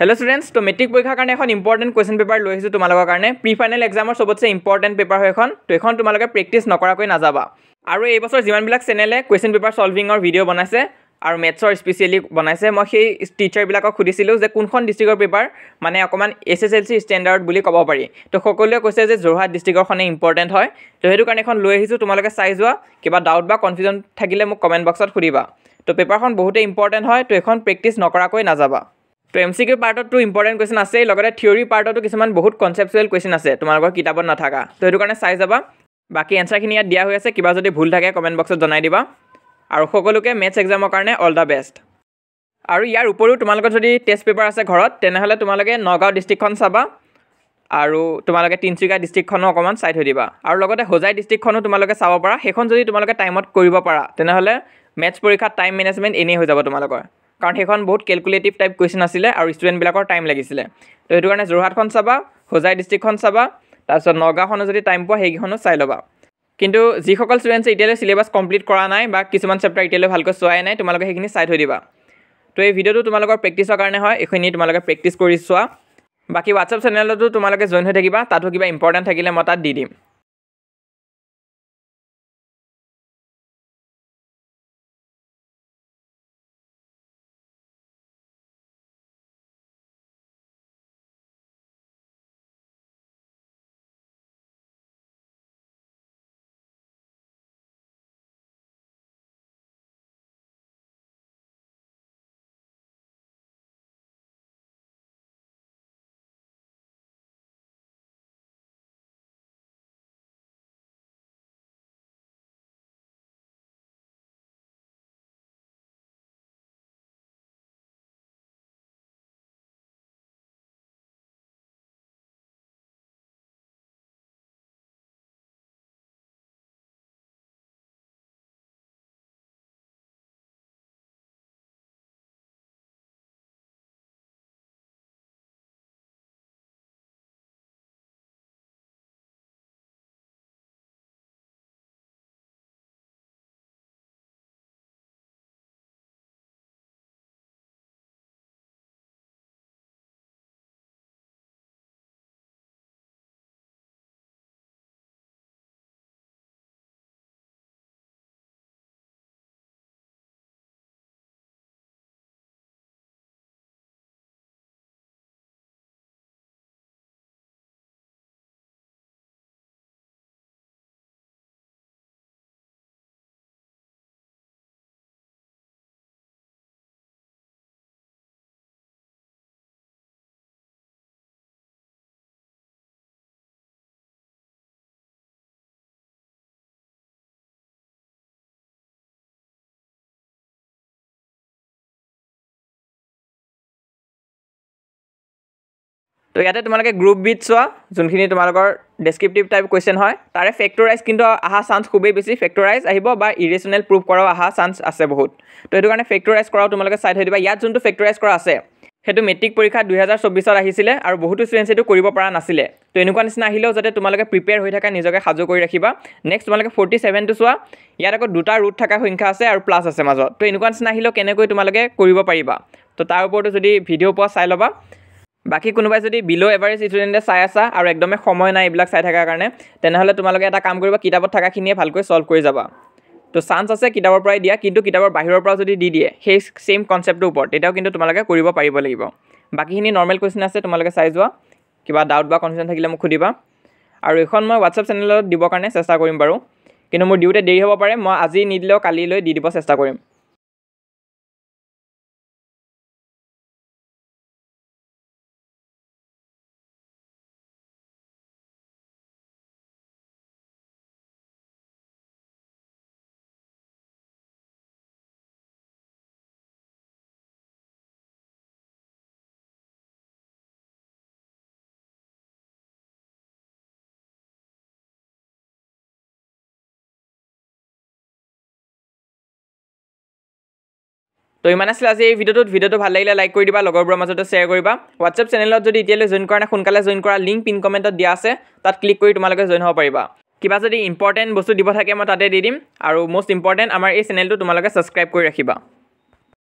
hello students तो metric परीक्षार कारण এখন ইম্পৰ্টেন্ট কোৱেশ্চন পেপাৰ লৈ আহিছো তোমালোকৰ কাৰণে প্ৰি ফাইনেল এক্সামৰ সবতছে ইম্পৰ্টেন্ট পেপাৰ হয় এখন তো এখন তোমালোকে প্ৰেক্টিস নকৰাকৈ নাযাবা আৰু এই বছৰ যিমান বিলাক চেনেলে কোৱেশ্চন পেপাৰ সলভিংৰ ভিডিও বনাইছে আৰু মেথছৰ স্পেশালি বনাইছে মই সেই টিচাৰ বিলাকক খুদিছিলো যে কোনখন ডিস্ট্ৰিক্টৰ পেপাৰ মানে অকমান এছএছএলসি ষ্টেণ্ডাৰ্ড বুলি ক'ব পাৰি তো সকলোৱে কৈছে যে যোৰহাট ডিস্ট্ৰিক্টৰ খনে ইম্পৰ্টেন্ট হয় তো হেতু কাৰণে এখন লৈ আহিছো তোমালোকে চাই যোৱা কিবা ডাউট বা কনফিউজন থাকিলে মোক কমেন্ট বক্সত খুদিবা তো পেপাৰখন বহুতে ইম্পৰ্টেন্ট হয় তো এখন প্ৰেক্টিস নকৰাকৈ নাযাবা তো এমসিকিউ পাৰ্টত টু ইম্পৰ্টেন্ট কোৱেশ্চন আছে লগতে থিওৰি পাৰ্টতো কিছুমান বহুত কনসেপচুৱেল কোৱেশ্চন আছে তোমালোকৰ কিতাপত নাথাকা তো হেতু কাৰণে চাই যাবা বাকি এনসাৰখিনি ইয়াত দিয়া হৈ আছে কিবা যদি ভুল থাকে কমেন্ট বক্সত জনাই দিবা আৰু সকলোকে মেথছ এক্সামৰ কাৰণে অল দা বেষ্ট আৰু ইয়াৰ উপৰিও তোমালোকৰ যদি টেষ্ট পেপাৰ আছে ঘৰত তেনেহলে তোমালোকে নগাঁও ডিস্ট্ৰিক্টখন চাবা আৰু তোমালোকে তিনচুকীয়া ডিস্ট্ৰিক্টখনো অকমান চাই থৈ দিবা আৰু লগতে হোজাই ডিস্ট্ৰিক্টখনো তোমালোকে চাব পাৰা সেইখন যদি তোমালোকে টাইমত কৰিব পাৰা তেনেহলে মেথছ পৰীক্ষাত টাইম মেনেজমেন্ট এনে হৈ যাব তোমালোকৰ কাৰণ সেইখন বহুত ক্যালকুলেটিভ টাইপ কোৱেশ্চন আছিল আৰু ষ্টুডেন্ট বিলাকৰ টাইম লাগিছিল তো হেতু কাৰণে যোৰহাটখন চাবা হোজাই ডিস্ট্ৰিক্টখন চাবা তাৰপিছত নগাঁওখনো যদি টাইম পোৱা সেইখনো চাই লবা কিন্তু যিসকল ষ্টুডেন্টছ এতিয়ালৈ সিলেবাস কমপ্লিট কৰা নাই বা কিছুমান চেপ্টাৰ এতিয়ালৈ ভালকৈ চোৱাই নাই তোমালোকে সেইখিনি চাই থৈ দিবা তো এই ভিডিওটো তোমালোকৰ প্ৰেক্টিছৰ কাৰণে হয় এইখিনি তোমালোকে প্ৰেক্টিছ কৰি চোৱা বাকি WhatsApp চেনেলতো তোমালোকে জয়েন হৈ থাকিবা তাতো কিবা ইম্পৰ্টেন্ট থাকিলে মই তাত দি দিম তো ইয়াতে তোমালোকে গ্ৰুপ বিট চোৱা যোনখিনি তোমালোকৰ ডেসক্ৰিপটিভ টাইপ কোৱেশ্চন হয় তাৰে ফেক্টৰাইজ কিন্তু আহা চান্স খুবেই বেছি ফেক্টৰাইজ আহিব বা ইৰেশনাল প্ৰুফ কৰাও আহা চান্স আছে বহুত তো এটো কাৰণে ফেক্টৰাইজ কৰাও তোমালোকে চাই থৈ দিবা ইয়াত যোনটো ফেক্টৰাইজ কৰা আছে হেতু মেট্ৰিক পৰীক্ষা 2024 ত আহিছিল আৰু বহুতো ষ্টুডেন্টস এটো কৰিব পৰা নাছিল তো এনেকুৱা নিচিনা আহিলেও যাতে তোমালোকে প্ৰিপেয়াৰ হৈ থাকা নিজকে সাজু কৰি ৰাখিবা নেক্সট তোমালোকে 47 টো চোৱা ইয়াত আকৌ দুটা ৰুট থাকা সংখ্যা আছে আৰু প্লাস আছে মাজত তো এনেকুৱা নিচিনা আহিলেও কেনেকৈ তোমালোকে কৰিব পাৰিবা তো তাৰ ওপৰতো যদি ভিডিও পোৱা চাই লবা বাকি কোনোবাই যদি বিলো এভাৰেজ ষ্টুডেন্টে চাই আছা আৰু একদমে সময় নাই এইবিলাক চাই থাকাৰ কাৰণে তেনেহলে তোমালোকে এটা কাম কৰিবা কিতাপত থাকাখিনিয়ে ভালকৈ সলভ কৰি যাবা তো চান্স আছে কিতাপৰ পৰাই দিয়া কিন্তু কিতাপৰ বাহিৰৰ পৰা যদি দি দিয়ে সেই সেম কনসেপ্টৰ ওপৰত এটাও কিন্তু তোমালোকে কৰিব পাৰিব লাগিব বাকিখিনি নৰমাল কোৱেশ্চন আছে তোমালোকে চাই যোৱা কিবা ডাউট বা কনফিউজন থাকিলে মোক খুদিবা আৰু এখন মই WhatsApp চেনেলত দিব কাৰণে চেষ্টা কৰিম বাৰু কিন্তু মোৰ ডিউতে দেৰি হ'ব পাৰে মই আজি নিদিলেও কালিলৈ দি দিব চেষ্টা কৰিম তো ইমান আছিল আজি এই ভিডিওটো ভাল লাগিলে লাইক কৰি দিবা লগৰবোৰৰ মাজতে শেয়াৰ কৰিবা WhatsApp চেনেলত যদি এতিয়ালৈ জয়েন কৰা নাই সোনকালে জয়েন কৰা লিংক পিন কমেন্টত দিয়া আছে তাত ক্লিক কৰি তোমালোকে জয়েন হ'ব পাৰিবা কিবা যদি ইম্পৰ্টেন্ট বস্তু দিব থাকে মই তাতে দি দিম আৰু মোষ্ট ইম্পৰ্টেন্ট আমাৰ এই চেনেলটো তোমালোকে সাবস্ক্ৰাইব কৰি ৰাখিবা